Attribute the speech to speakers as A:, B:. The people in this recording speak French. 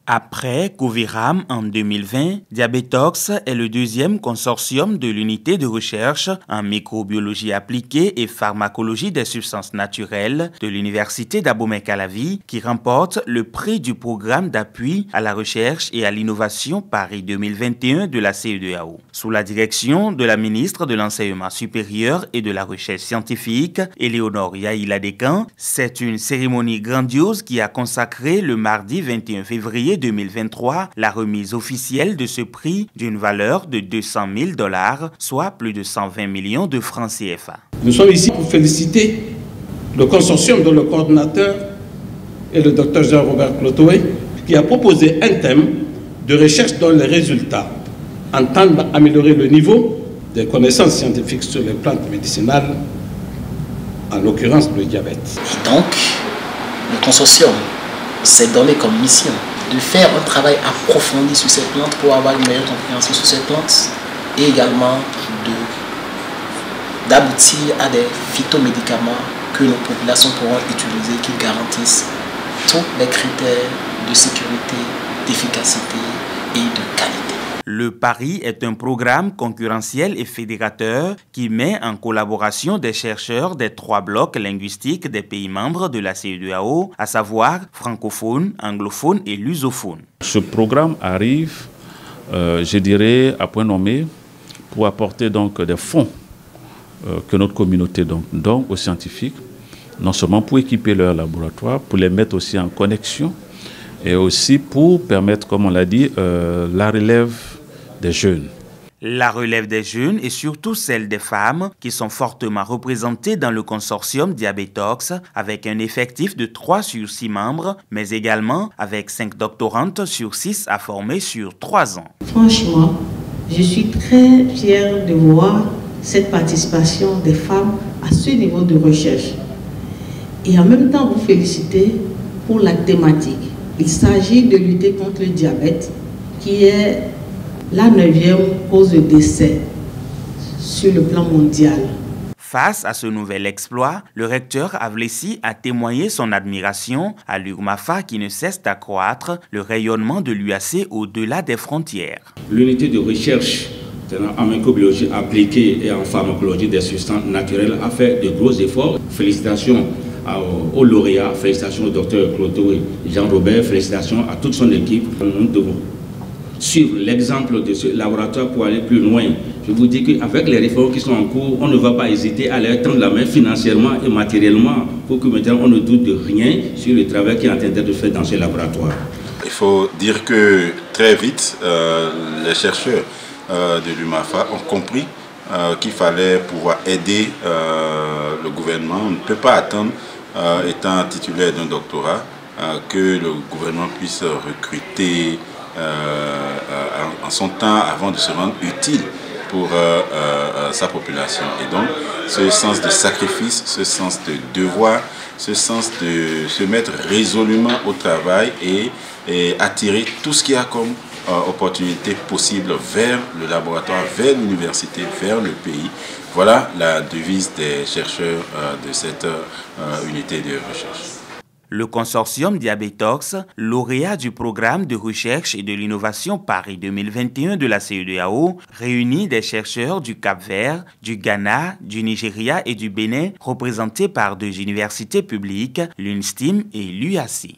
A: Après Coviram en 2020, Diabetox est le deuxième consortium de l'unité de recherche en microbiologie appliquée et pharmacologie des substances naturelles de l'Université d'Abomey-Calavi qui remporte le prix du programme d'appui à la recherche et à l'innovation Paris 2021 de la CEDEAO. Sous la direction de la ministre de l'Enseignement supérieur et de la Recherche scientifique, Éléonore Yaïla-Descamps, c'est une cérémonie grandiose qui a consacré le mardi 21 février 2023 la remise officielle de ce prix d'une valeur de 200 000 $, soit plus de 120 millions de francs CFA.
B: Nous sommes ici pour féliciter le consortium dont le coordinateur est le Dr Jean-Robert Clotoé, qui a proposé un thème de recherche dont les résultats entendent améliorer le niveau des connaissances scientifiques sur les plantes médicinales, en l'occurrence le diabète.
C: Et donc, le consortium s'est donné comme mission de faire un travail approfondi sur ces plantes pour avoir une meilleure compréhension sur ces plantes et également d'aboutir à des phytomédicaments que nos populations pourront utiliser qui garantissent tous les critères de sécurité, d'efficacité et de qualité.
A: Le Paris est un programme concurrentiel et fédérateur qui met en collaboration des chercheurs des 3 blocs linguistiques des pays membres de la CEDEAO, à savoir francophone, anglophone et lusophone.
D: Ce programme arrive, je dirais, à point nommé pour apporter donc des fonds que notre communauté donne aux scientifiques, non seulement pour équiper leurs laboratoires, pour les mettre aussi en connexion et aussi pour permettre, comme on l'a dit, la relève des jeunes.
A: La relève des jeunes et surtout celle des femmes qui sont fortement représentées dans le consortium Diabetox avec un effectif de 3 sur 6 membres, mais également avec 5 doctorantes sur 6 à former sur 3 ans.
E: Franchement, je suis très fière de voir cette participation des femmes à ce niveau de recherche. Et en même temps, vous féliciter pour la thématique. Il s'agit de lutter contre le diabète, qui est la 9e cause de décès sur le plan mondial.
A: Face à ce nouvel exploit, le recteur Avlessi a témoigné son admiration à l'URMAFA qui ne cesse d'accroître le rayonnement de l'UAC au-delà des frontières.
B: L'unité de recherche en microbiologie appliquée et en pharmacologie des substances naturelles a fait de gros efforts. Félicitations aux lauréats, félicitations au docteur Clotoé Jean-Robert, félicitations à toute son équipe. Nous devons suivre l'exemple de ce laboratoire pour aller plus loin. Je vous dis qu'avec les réformes qui sont en cours, on ne va pas hésiter à leur tendre la main financièrement et matériellement pour que maintenant on ne doute de rien sur le travail qui est en train d'être fait dans ce laboratoire.
F: Il faut dire que très vite, les chercheurs de l'UMAFA ont compris qu'il fallait pouvoir aider le gouvernement. On ne peut pas attendre, étant titulaire d'un doctorat, que le gouvernement puisse recruter en son temps avant de se rendre utile pour sa population. Et donc, ce sens de sacrifice, ce sens de devoir, ce sens de se mettre résolument au travail et attirer tout ce qu'il y a comme opportunité possible vers le laboratoire, vers l'université, vers le pays. Voilà la devise des chercheurs de cette unité de recherche.
A: Le consortium Diabetox, lauréat du programme de recherche et de l'innovation Paris 2021 de la CEDEAO, réunit des chercheurs du Cap-Vert, du Ghana, du Nigeria et du Bénin, représentés par 2 universités publiques, l'UNSTIM et l'UAC.